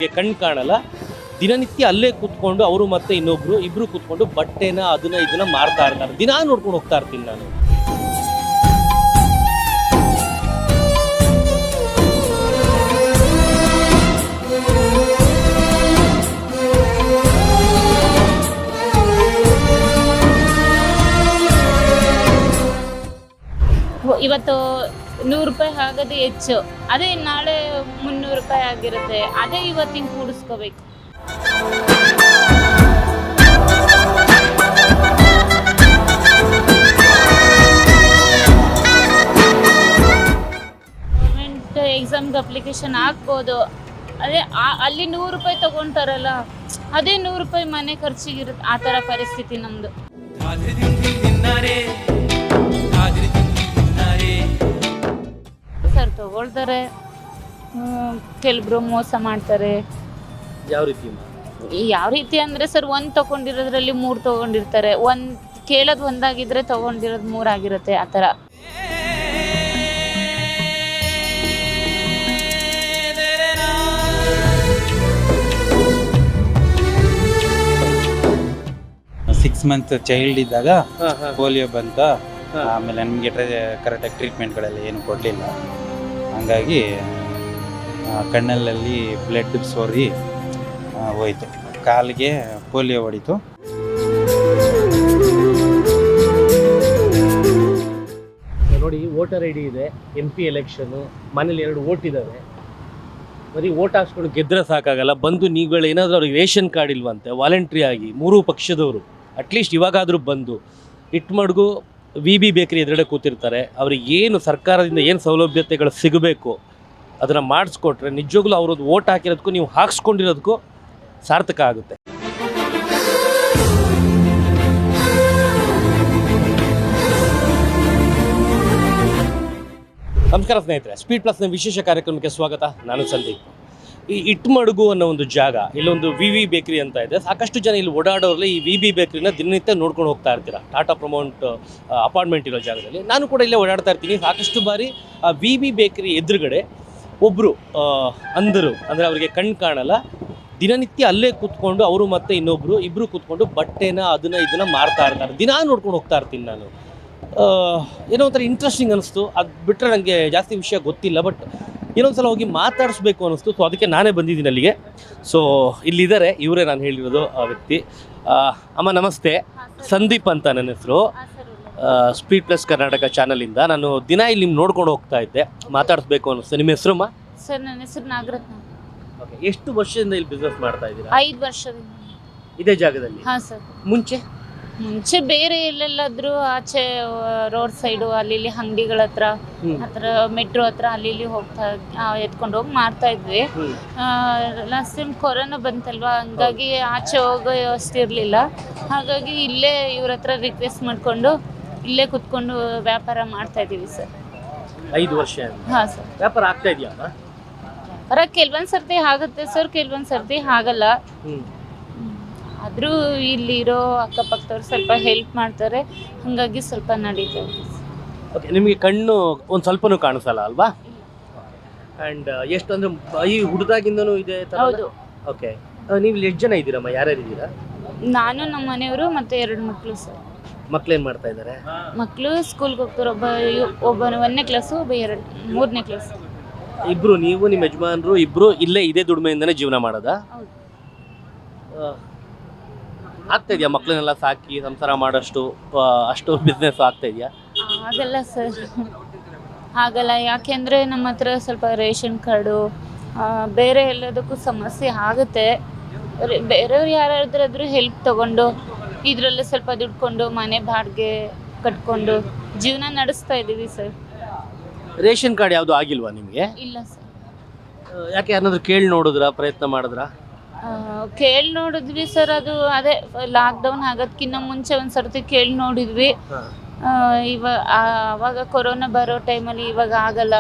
ಕಣ್ ಕಾಣಲ್ಲ. ದಿನನಿತ್ಯ ಅಲ್ಲೇ ಕೂತ್ಕೊಂಡು ಅವರು ಮತ್ತೆ ಇಬ್ರು ಕೂತ್ಕೊಂಡು ಬಟ್ಟೆನ ಅದನ್ನ ಇದನ್ನ ಮಾರ್ತಾ ಇರ್ತಾರೆ. ದಿನ ನೋಡ್ಕೊಂಡು ಹೋಗ್ತಾ ಇರ್ತೀನಿ ನಾನು. ಇವತ್ತು 100 ರೂಪಾಯಿ ಆಗೋದು ಹೆಚ್ಚು, ಅದೇ ನಾಳೆ 300 ರೂಪಾಯಿ ಆಗಿರುತ್ತೆ. ಅದೇ ಇವತ್ತಿನ ಕೂಡಿಸ್ಕೋಬೇಕು. ಗೌರ್ಮೆಂಟ್ ಎಕ್ಸಾಮ್ಗೆ ಅಪ್ಲಿಕೇಶನ್ ಹಾಕ್ಬೋದು. ಅದೇ ಅಲ್ಲಿ 100 ರೂಪಾಯಿ ತಗೊಂತಾರಲ್ಲ, ಅದೇ 100 ರೂಪಾಯಿ ಮನೆ ಖರ್ಚಿಗಿರುತ್ತೆ. ಆ ಥರ ಪರಿಸ್ಥಿತಿ ನಮ್ಮದು. ಸರ್ ತಗೊಳ್ತಾರೆ, ಕೆಲಬ್ರು ಮೋಸ ಮಾಡ್ತಾರೆ. ಯಾವ ರೀತಿ ಅಂದರೆ ಸರ್, ಒಂದು ತಗೊಂಡಿರೋದ್ರಲ್ಲಿ 3 ತಗೊಂಡಿರ್ತಾರೆ. ಕೇಳೋದು ಒಂದಾಗಿದ್ರೆ ತಗೊಂಡಿರೋದು 3 ಆಗಿರುತ್ತೆ. ಆ ಥರ 6 ಮಂತ್ ಚೈಲ್ಡ್ ಇದ್ದಾಗ ಪೋಲಿಯೋ ಬಂತ. ಆಮೇಲೆ ನಮಗೆ ಕರೆಕ್ಟಾಗಿ ಟ್ರೀಟ್ಮೆಂಟ್ಗಳೆಲ್ಲ ಏನು ಕೊಡಲಿಲ್ಲ. ಹಂಗಾಗಿ ಕಣ್ಣಲ್ಲಿ ಬ್ಲಡ್ ಸೋರಿ ಹೋಯ್ತು, ಕಾಲಿಗೆ ಪೋಲಿಯೋ ಹೊಡಿತು. ನೋಡಿ, ವೋಟರ್ ಐ ಡಿ ಇದೆ, MP ಎಲೆಕ್ಷನ್ನು, ಮನೇಲಿ 2 ವೋಟ್ ಇದ್ದಾವೆ. ಬರೀ ವೋಟ್ ಹಾಕ್ಸ್ಕೊಂಡು ಗೆದ್ರೆ ಸಾಕಾಗಲ್ಲ. ಬಂದು ನೀವುಗಳು ಏನಾದರೂ ಅವ್ರಿಗೆ ರೇಷನ್ ಕಾರ್ಡ್ ಇಲ್ವಂತೆ, ವಾಲಂಟ್ರಿ ಆಗಿ 3 ಪಕ್ಷದವರು ಅಟ್ಲೀಸ್ಟ್ ಇವಾಗಾದರೂ ಬಂದು ಇಟ್ಮಡ್ಗು VB ಬೇಕರಿ ಎದುರುಗಡೆ ಕೂತಿರ್ತಾರೆ. ಅವ್ರಿಗೆ ಏನು ಸರ್ಕಾರದಿಂದ ಏನು ಸೌಲಭ್ಯತೆಗಳು ಸಿಗಬೇಕು ಅದನ್ನು ಮಾಡಿಸ್ಕೊಟ್ರೆ ನಿಜವಾಗ್ಲೂ ಅವ್ರದ್ದು ವೋಟ್ ಹಾಕಿರೋದಕ್ಕೂ ನೀವು ಹಾಕ್ಸ್ಕೊಂಡಿರೋದಕ್ಕೂ ಸಾರ್ಥಕ ಆಗುತ್ತೆ. ನಮಸ್ಕಾರ ಸ್ನೇಹಿತರೆ, ಸ್ಪೀಡ್ ಪ್ಲಸ್ನ ವಿಶೇಷ ಕಾರ್ಯಕ್ರಮಕ್ಕೆ ಸ್ವಾಗತ. ನಾನು ಸಂದೀಪ್. ಈ ಇಟ್ಮಡ್ಗು ಅನ್ನೋ ಒಂದು ಜಾಗ, ಇಲ್ಲೊಂದು VV ಬೇಕರಿ ಅಂತ ಇದೆ. ಸಾಕಷ್ಟು ಜನ ಇಲ್ಲಿ ಓಡಾಡೋರಲ್ಲಿ ಈ VB ಬೇಕರಿನ ದಿನನಿತ್ಯ ನೋಡ್ಕೊಂಡು ಹೋಗ್ತಾ ಇರ್ತೀರಾ. ಟಾಟಾ ಪ್ರಮೌಂಟ್ ಅಪಾರ್ಟ್ಮೆಂಟ್ ಇರೋ ಜಾಗದಲ್ಲಿ ನಾನು ಕೂಡ ಇಲ್ಲೇ ಓಡಾಡ್ತಾ ಇರ್ತೀನಿ. ಸಾಕಷ್ಟು ಬಾರಿ ಆ VB ಬೇಕರಿ ಎದುರುಗಡೆ ಒಬ್ಬರು ಅಂದರೆ ಅವರಿಗೆ ಕಣ್ ಕಾಣಲ್ಲ, ದಿನನಿತ್ಯ ಅಲ್ಲೇ ಕೂತ್ಕೊಂಡು ಅವರು ಮತ್ತೆ ಇಬ್ರು ಕೂತ್ಕೊಂಡು ಬಟ್ಟೆನ ಅದನ್ನ ಇದನ್ನ ಮಾರ್ತಾ ಇರ್ತಾರೆ. ದಿನ ನೋಡ್ಕೊಂಡು ಹೋಗ್ತಾ ಇರ್ತೀನಿ ನಾನು. ಏನೋ ಒಂಥರ ಇಂಟ್ರೆಸ್ಟಿಂಗ್ ಅನಿಸ್ತು. ಅದು ಬಿಟ್ಟರೆ ನನಗೆ ಜಾಸ್ತಿ ವಿಷಯ ಗೊತ್ತಿಲ್ಲ, ಬಟ್ ಏನೊಂದ್ಸಲ ಹೋಗಿ ಮಾತಾಡಿಸ್ಬೇಕು ಅನ್ನಿಸ್ತು. ಸೊ ಅದಕ್ಕೆ ನಾನೇ ಬಂದಿದ್ದೀನಿ ಅಲ್ಲಿಗೆ. ಸೊ ಇಲ್ಲಿದ್ದಾರೆ, ಇವರೇ ನಾನು ಹೇಳಿರೋದು ಆ ವ್ಯಕ್ತಿ. ಅಮ್ಮ ನಮಸ್ತೆ. ಸಂದೀಪ್ ಅಂತ ನನ್ನ ಹೆಸರು. ಸ್ಪೀಡ್ ಪ್ಲಸ್ ಕರ್ನಾಟಕ ಚಾನಲಿಂದ ನಾನು ದಿನ ಇಲ್ಲಿ ನಿಮ್ಗೆ ನೋಡ್ಕೊಂಡು ಹೋಗ್ತಾ ಇದ್ದೆ, ಮಾತಾಡಿಸ್ಬೇಕು ಅನ್ನಿಸ್ತು. ನಿಮ್ಮ ಹೆಸರಮ್ಮ? ಸರ್ ನನ್ನ ಹೆಸರು ನಾಗರತ್ನ. ಓಕೆ, ಎಷ್ಟು ವರ್ಷದಿಂದ ಇಲ್ಲಿ ಬಿಸ್ನೆಸ್ ಮಾಡ್ತಾ ಇದ್ದೀರಾ? 5 ವರ್ಷದಿಂದ ಇದೇ ಜಾಗದಲ್ಲಿ? ಹಾಂ ಸರ್. ಮುಂಚೆ ಬೇರೆ ಎಲ್ಲೆಲ್ಲಾದ್ರೂ ಆಚೆ ರೋಡ್ ಸೈಡು ಅಲ್ಲಿ ಅಂಗಡಿಗಳ ಹತ್ರ, ಹತ್ರ ಮೆಟ್ರೋ ಹತ್ರ ಅಲ್ಲಿ ಹೋಗ್ತಾ ಎತ್ಕೊಂಡು ಹೋಗಿ ಮಾರ್ತಾ ಇದ್ವಿ. ಲಾಸ್ಟ್ ಟೈಮ್ ಕೊರೋನಾ ಬಂತಲ್ವಾ, ಹಂಗಾಗಿ ಆಚೆ ಹೋಗೋ ವ್ಯವಸ್ಥೆ ಇರಲಿಲ್ಲ. ಹಾಗಾಗಿ ಇಲ್ಲೇ ಇವ್ರ ಹತ್ರ ರಿಕ್ವೆಸ್ಟ್ ಮಾಡಿಕೊಂಡು ಇಲ್ಲೇ ಕುತ್ಕೊಂಡು ವ್ಯಾಪಾರ ಮಾಡ್ತಾ ಇದ್ದೀವಿ ಸರ್. 5 ವರ್ಷ? ಹಾಂ ಸರ್. ವ್ಯಾಪಾರ ಆಗ್ತಾ ಇದೆಯಾ? ವ್ಯಾಪಾರ ಕೆಲವೊಂದು ಸರ್ತಿ ಆಗುತ್ತೆ ಸರ್, ಕೆಲವೊಂದು ಸರ್ತಿ ಆಗಲ್ಲ. ಆದರೂ ಇಲ್ಲಿರೋ ಅಕ್ಕಪಕ್ಕದವ್ರು ಸ್ವಲ್ಪ ಹೆಲ್ಪ್ ಮಾಡ್ತಾರೆ, ಹಾಗಾಗಿ ಸ್ವಲ್ಪ ನಡೀತದೆ. ಓಕೆ, ನಿಮಗೆ ಕಣ್ಣು ಒಂದು ಸ್ವಲ್ಪನೂ ಕಾಣಿಸಲ್ಲ ಅಲ್ವಾ? ಆ್ಯಂಡ್ ಎಷ್ಟು ಅಂದರೆ ಈ ಹುಡುದಾಗಿಂದನೂ ಇದೆ ಥರ? ಹೌದು. ಓಕೆ, ನೀವು ಇಲ್ಲಿ ಎಷ್ಟು ಜನ ಇದ್ದೀರಮ್ಮ? ಯಾರ್ಯಾರು ಇದ್ದೀರಾ? ನಾನು, ನಮ್ಮ ಮನೆಯವರು ಮತ್ತು 2 ಮಕ್ಕಳು ಸರ್. ಮಕ್ಕಳೇನು ಮಾಡ್ತಾ ಇದ್ದಾರೆ? ಮಕ್ಕಳು ಸ್ಕೂಲ್ಗೆ ಹೋಗ್ತಾರೆ. ಒಬ್ಬ 1ನೇ ಕ್ಲಾಸು, ಒಬ್ಬ 3ನೇ ಕ್ಲಾಸ್. ಇಬ್ಬರು, ನೀವು ನಿಮ್ಮ ಯಜಮಾನರು ಇಬ್ಬರು ಇಲ್ಲೇ ಇದೇ ದುಡಿಮೆಯಿಂದನೇ ಜೀವನ ಮಾಡೋದಾ? ಹೌದು. ಆಗ್ತಾ ಇದೆಯಾ ಮಕ್ಕಳನ್ನೆಲ್ಲ ಸಾಕಿ ಸಂಸಾರ ಮಾಡೋಷ್ಟು ಅಷ್ಟು ಬಿಸ್ನೆಸ್ ಆಗ್ತಾ ಇದೆಯಾ? ಆಗಲ್ಲ ಸರ್, ಆಗಲ್ಲ. ಯಾಕೆಂದರೆ ನಮ್ಮ ಹತ್ರ ಸ್ವಲ್ಪ ರೇಷನ್ ಕಾರ್ಡು, ಬೇರೆ ಎಲ್ಲದಕ್ಕೂ ಸಮಸ್ಯೆ ಆಗುತ್ತೆ. ಬೇರೆಯವ್ರು ಯಾರಾದ್ರೂ ಹೆಲ್ಪ್ ತೊಗೊಂಡು ಇದರಲ್ಲೇ ಸ್ವಲ್ಪ ದುಡ್ಕೊಂಡು ಮನೆ ಬಾಡಿಗೆ ಕಟ್ಕೊಂಡು ಜೀವನ ನಡೆಸ್ತಾ ಇದ್ದೀವಿ ಸರ್. ರೇಷನ್ ಕಾರ್ಡ್ ಯಾವುದು ಆಗಿಲ್ವಾ ನಿಮಗೆ? ಇಲ್ಲ ಸರ್. ಯಾಕೆ ಯಾರನ್ನಾದ್ರೂ ಕೇಳಿ ನೋಡಿದ್ರಾ, ಪ್ರಯತ್ನ ಮಾಡಿದ್ರಾ? ಕೇಳಿ ನೋಡಿದ್ವಿ ಸರ್. ಅದು ಅದೇ ಲಾಕ್ಡೌನ್ ಆಗೋದಕ್ಕಿಂತ ಮುಂಚೆ ಒಂದು ಸರ್ತಿ ಕೇಳಿ ನೋಡಿದ್ವಿ. ಆವಾಗ ಕೊರೋನಾ ಬರೋ ಟೈಮಲ್ಲಿ ಇವಾಗ ಆಗಲ್ಲ,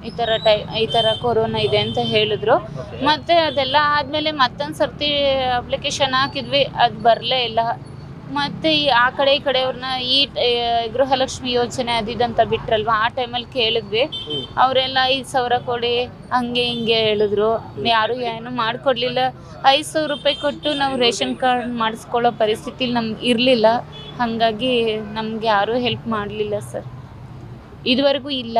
ಈ ಥರ ಕೊರೋನಾ ಇದೆ ಅಂತ ಹೇಳಿದ್ರು. ಮತ್ತು ಅದೆಲ್ಲ ಆದಮೇಲೆ ಮತ್ತೊಂದು ಸರ್ತಿ ಅಪ್ಲಿಕೇಶನ್ ಹಾಕಿದ್ವಿ, ಅದು ಬರಲೇ ಇಲ್ಲ. ಮತ್ತೆ ಆ ಕಡೆ ಈ ಕಡೆಯವ್ರನ್ನ ಗೃಹಲಕ್ಷ್ಮಿ ಯೋಜನೆ ಅದಿದಂತ ಬಿಟ್ರಲ್ವಾ, ಆ ಟೈಮಲ್ಲಿ ಕೇಳಿದ್ವಿ. ಅವರೆಲ್ಲ 5,000 ಕೊಡಿ ಹಂಗೆ ಹಿಂಗೆ ಹೇಳಿದ್ರು. ಯಾರು ಏನು ಮಾಡಿಕೊಡ್ಲಿಲ್ಲ. 5,000 ರೂಪಾಯಿ ಕೊಟ್ಟು ನಾವು ರೇಷನ್ ಕಾರ್ಡ್ ಮಾಡಿಸ್ಕೊಳ್ಳೋ ಪರಿಸ್ಥಿತಿಲಿ ನಮ್ಗೆ ಇರಲಿಲ್ಲ. ಹಾಗಾಗಿ ನಮ್ಗೆ ಯಾರೂ ಹೆಲ್ಪ್ ಮಾಡಲಿಲ್ಲ ಸರ್, ಇದುವರೆಗೂ ಇಲ್ಲ.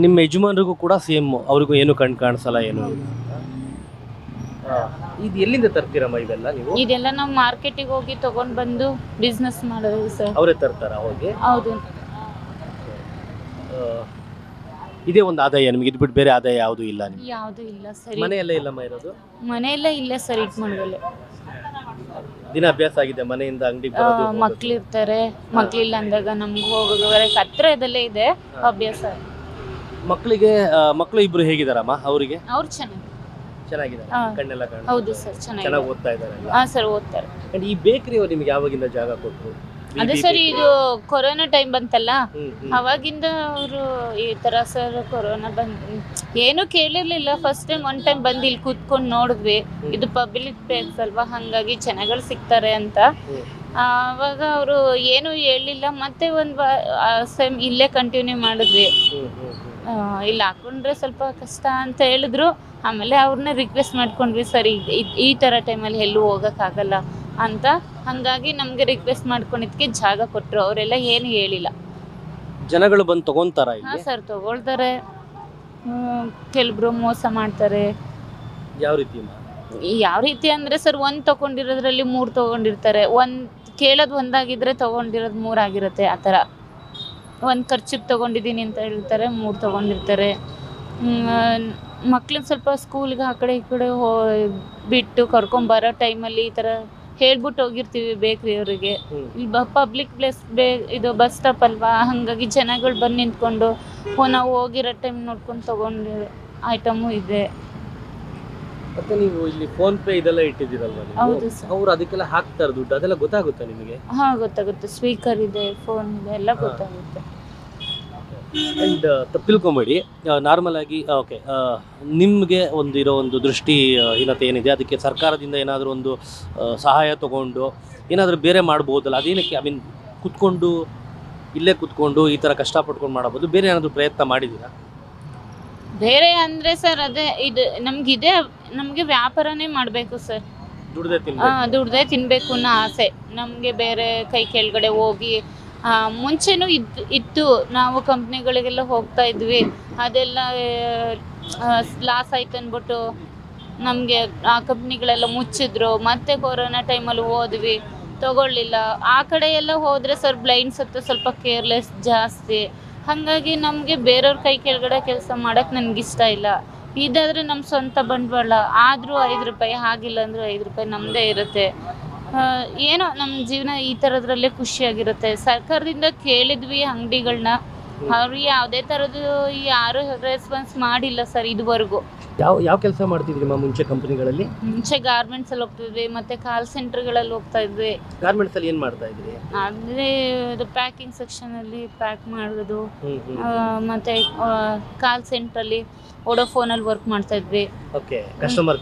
ನಿಮ್ಮ ಯಜಮಾನರಿಗೂ ಕೂಡ ಸೇಮ್, ಅವ್ರಿಗೂ ಏನು ಕಾಣಿಸಲ್ಲ ಏನು. ಇದು ಎಲ್ಲಿಂದ ತರ್ತೀರಮ್ಮ ಇವೆಲ್ಲ ನೀವು? ಇದೆಲ್ಲ ನಾವು ಮಾರ್ಕೆಟಿಗೆ ಹೋಗಿ ತಗೊಂಡ್ ಬಂದು ಬಿಸ್ನೆಸ್ ಮಾಡೋದು ಸರ್. ಅವರೇ ತರ್ತಾರ ಹೋಗಿ? ಹೌದು. ಇದೇ ಒಂದು ಆದಾಯ ನಿಮ್ಗೆ? ಇದು ಬಿಟ್ಟು ಬೇರೆ ಆದಾಯ ಯಾವುದು ಇಲ್ಲ ನಿಮ್ಗೆ? ಯಾವುದು ಇಲ್ಲ ಸರ್. ಮನೆಯಲ್ಲೇ ಇಲ್ಲಮ್ಮ ಇರೋದು? ಮನೆಯೆಲ್ಲ ಇಲ್ಲ ಸರ್. ಇಟ್ಕೊಂಡಲ್ಲೇ ದಿನ ಅಭ್ಯಾಸ ಆಗಿದೆ ಮನೆಯಿಂದ ಅಂಗಡಿ ಬರೋದು? ಮಕ್ಳಿರ್ತಾರೆ, ಮಕ್ಳಿಲ್ಲ ಅಂದಾಗ ನಮ್ಗೆ ಹೋಗೋವರೆಗೆ ಹತ್ರದಲ್ಲೇ ಇದೆ ಅಭ್ಯಾಸ. ಮಕ್ಕಳು ಇಬ್ರು ಹೇಗಿದಾರಮ್ಮ? ಅವರಿಗೆ? ಅವ್ರು ಚೆನ್ನಾಗಿದ್ದಾರೆ, ಕಣ್ಣೆಲ್ಲ ಕಾಣುತ್ತೆ? ಹೌದು ಸರ್, ಚೆನ್ನಾಗಿ ಓದ್ತಾ ಇದ್ದಾರೆ? ಹಾ ಸರ್, ಓದ್ತಾರೆ. ಈ ಬೇಕರಿ ಅವ್ರು ನಿಮ್ಗೆ ಯಾವಾಗಿಂದ ಜಾಗ ಕೊಟ್ಟರು? ಅದೇ ಸರ್, ಇದು ಕೊರೋನಾ ಟೈಮ್ ಬಂತಲ್ಲ, ಅವಾಗಿಂದ ಅವರು ಈ ತರ ಸರ್ ಕೊರೋನಾ ಏನು ಕೇಳಿರ್ಲಿಲ್ಲ. ಫಸ್ಟ್ ಟೈಮ್ ಒನ್ ಟೈಮ್ ಬಂದು ಇಲ್ಲಿ ಕೂತ್ಕೊಂಡು ನೋಡಿದ್ವಿ. ಇದು ಪಬ್ಲಿಕ್ ಪ್ಲೇಸ್ ಅಲ್ವಾ, ಹಂಗಾಗಿ ಜನಗಳು ಸಿಗ್ತಾರೆ ಅಂತ. ಆವಾಗ ಅವರು ಏನು ಹೇಳಿಲ್ಲ. ಮತ್ತೆ ಸೇಮ್ ಇಲ್ಲೇ ಕಂಟಿನ್ಯೂ ಮಾಡಿದ್ವಿ. ಇಲ್ಲಿ ಹಾಕೊಂಡ್ರೆ ಸ್ವಲ್ಪ ಕಷ್ಟ ಅಂತ ಹೇಳಿದ್ರು. ಆಮೇಲೆ ಅವ್ರನ್ನ ರಿಕ್ವೆಸ್ಟ್ ಮಾಡ್ಕೊಂಡ್ವಿ, ಸರ್ ಈ ಥರ ಟೈಮಲ್ಲಿ ಎಲ್ಲೂ ಹೋಗೋಕ್ಕಾಗಲ್ಲ ಅಂತ. ಹಾಗಾಗಿ ನಮಗೆ ರಿಕ್ವೆಸ್ಟ್ ಮಾಡ್ಕೊಂಡಿದ್ದಕ್ಕೆ ಜಾಗ ಕೊಟ್ಟರು. ಅವರೆಲ್ಲ ಏನು ಹೇಳಿಲ್ಲ. ಜನಗಳು ಬಂದು ತಗೊಂತಾರ? ಹಾಂ ಸರ್, ತಗೊಳ್ತಾರೆ. ಕೆಲಬ್ರು ಮೋಸ ಮಾಡ್ತಾರೆ. ಯಾವ ರೀತಿ ಅಂದರೆ ಸರ್, ಒಂದು ತೊಗೊಂಡಿರೋದ್ರಲ್ಲಿ 3 ತೊಗೊಂಡಿರ್ತಾರೆ. ಕೇಳೋದು ಒಂದಾಗಿದ್ರೆ ತೊಗೊಂಡಿರೋದು 3 ಆಗಿರುತ್ತೆ. ಆ ಥರ ಒಂದು ಖರ್ಚಿಗೆ ತೊಗೊಂಡಿದ್ದೀನಿ ಅಂತ ಹೇಳ್ತಾರೆ, 3 ತೊಗೊಂಡಿರ್ತಾರೆ. ಮಕ್ಳನ್ನ ಸ್ವಲ್ಪ ಸ್ಕೂಲ್ಗೆ ಆ ಕಡೆ ಈ ಕಡೆ ಬಿಟ್ಟು ಕರ್ಕೊಂಬರೋ ಟೈಮಲ್ಲಿ ಈ ಥರ ಹೇಳ್ಬಿಟ್ಟು ಹೋಗಿರ್ತೀವಿ ಬೇಕ್ರಿಯವರಿಗೆ. ಇಲ್ಲಿ ಪಬ್ಲಿಕ್ ಪ್ಲೇಸ್ ಇದು ಬಸ್ ಸ್ಟಾಪ್ ಅಲ್ವಾ, ಹಾಗಾಗಿ ಜನಗಳು ಬಂದು ನಿಂತ್ಕೊಂಡು ನಾವು ಹೋಗಿರೋ ಟೈಮ್ ನೋಡ್ಕೊಂಡು ತೊಗೊಂಡಿರೋ ಐಟಮು ಇದೆ. ಮತ್ತೆ ನೀವು ಇಲ್ಲಿ ಫೋನ್ ಪೇ ಇದೆಲ್ಲ ಇಟ್ಟಿದ್ದೀರಲ್ವಾ? ಹೌದು ಸರ್. ಅವ್ರು ಅದಕ್ಕೆಲ್ಲ ಹಾಕ್ತಾರೆ ದುಡ್ಡು, ಅದೆಲ್ಲ ಗೊತ್ತಾಗುತ್ತಾ ನಿಮಗೆ? ಹಾಂ, ಗೊತ್ತಾಗುತ್ತೆ. ಸ್ಪೀಕರ್ ಇದೆ, ಫೋನ್ ಇದೆ, ಎಲ್ಲ ಗೊತ್ತಾಗುತ್ತೆ. ಆ್ಯಂಡ್ ತಿಳ್ಕೊಂಬೇಡಿ, ನಾರ್ಮಲ್ ಆಗಿ ಓಕೆ, ನಿಮಗೆ ಇರೋ ಒಂದು ದೃಷ್ಟಿಹೀನತೆ ಏನಿದೆ, ಅದಕ್ಕೆ ಸರ್ಕಾರದಿಂದ ಏನಾದರೂ ಒಂದು ಸಹಾಯ ತಗೊಂಡು ಏನಾದರೂ ಬೇರೆ ಮಾಡ್ಬೋದಲ್ಲ? ಅದೇನಕ್ಕೆ ಇಲ್ಲೇ ಕುತ್ಕೊಂಡು ಈ ಥರ ಕಷ್ಟಪಟ್ಕೊಂಡು ಮಾಡಬಹುದು, ಬೇರೆ ಏನಾದರೂ ಪ್ರಯತ್ನ ಮಾಡಿದ್ದೀರಾ? ಬೇರೆ ಅಂದರೆ ಸರ್, ಅದೇ ಇದು ನಮಗೆ ವ್ಯಾಪಾರನೇ ಮಾಡಬೇಕು ಸರ್. ದುಡ್ದೇ ತಿನ್ನಬೇಕು ಅನ್ನೋ ಆಸೆ ನಮಗೆ. ಬೇರೆ ಕೈ ಕೆಳಗಡೆ ಹೋಗಿ ಮುಂಚೆನೂ ಇತ್ತು. ನಾವು ಕಂಪ್ನಿಗಳಿಗೆಲ್ಲ ಹೋಗ್ತಾ ಇದ್ವಿ, ಅದೆಲ್ಲ ಲಾಸ್ ಆಯ್ತು ಅಂದ್ಬಿಟ್ಟು ನಮಗೆ ಆ ಕಂಪ್ನಿಗಳೆಲ್ಲ ಮುಚ್ಚಿದ್ರು. ಮತ್ತೆ ಕೊರೋನಾ ಟೈಮಲ್ಲಿ ಹೋದ್ವಿ, ತಗೊಳ್ಳಿಲ್ಲ. ಆ ಕಡೆ ಎಲ್ಲ ಹೋದರೆ ಸರ್ ಬ್ಲೈಂಡ್ಸ್ ಹತ್ತು ಸ್ವಲ್ಪ ಕೇರ್ಲೆಸ್ ಜಾಸ್ತಿ. ಹಾಗಾಗಿ ನಮಗೆ ಬೇರೆಯವ್ರ ಕೈ ಕೆಳಗಡೆ ಕೆಲಸ ಮಾಡೋಕ್ಕೆ ನನಗಿಷ್ಟ ಇಲ್ಲ. ಇದಾದರೆ ನಮ್ಮ ಸ್ವಂತ ಬಂಡವಾಳ. ಆದರೂ 5 ರೂಪಾಯಿ, ಆಗಿಲ್ಲ ಅಂದರೂ 5 ರೂಪಾಯಿ ನಮ್ಮದೇ ಇರುತ್ತೆ. ಏನೋ ನಮ್ಮ ಜೀವನ ಈ ಥರದ್ರಲ್ಲೇ ಖುಷಿಯಾಗಿರುತ್ತೆ. ಸರ್ಕಾರದಿಂದ ಕೇಳಿದ್ವಿ ಅಂಗಡಿಗಳನ್ನ, ಅವರು ಯಾವುದೇ ಥರದ್ದು ಯಾರೂ ರೆಸ್ಪಾನ್ಸ್ ಮಾಡಿಲ್ಲ ಸರ್ ಇದುವರೆಗೂ. ಯಾವ ಕೆಲಸ ಮಾಡ್ತಿದ್ರಿ ಮುಂಚೆ ಕಂಪನಿಗಳಲ್ಲಿ? ಮುಂಚೆ ಗಾರ್ಮೆಂಟ್ಸಲ್ಲಿ ಹೋಗ್ತಿದ್ವಿ, ಮತ್ತು ಕಾಲ್ ಸೆಂಟರ್ಗಳಲ್ಲಿ ಹೋಗ್ತಾ ಇದ್ವಿ. ಗಾರ್ಮೆಂಟ್ಸಲ್ಲಿ ಏನು ಮಾಡ್ತಾ ಇದ್ರಿ? ಅಂದರೆ ಇದು ಪ್ಯಾಕಿಂಗ್ ಸೆಕ್ಷನಲ್ಲಿ ಪ್ಯಾಕ್ ಮಾಡೋದು, ಮತ್ತು ಕಾಲ್ ಸೆಂಟ್ರಲ್ಲಿ ವೋಡಾಫೋನಲ್ಲಿ ವರ್ಕ್ ಮಾಡ್ತಾ ಇದ್ವಿ. ಓಕೆ, ಕಸ್ಟಮರ್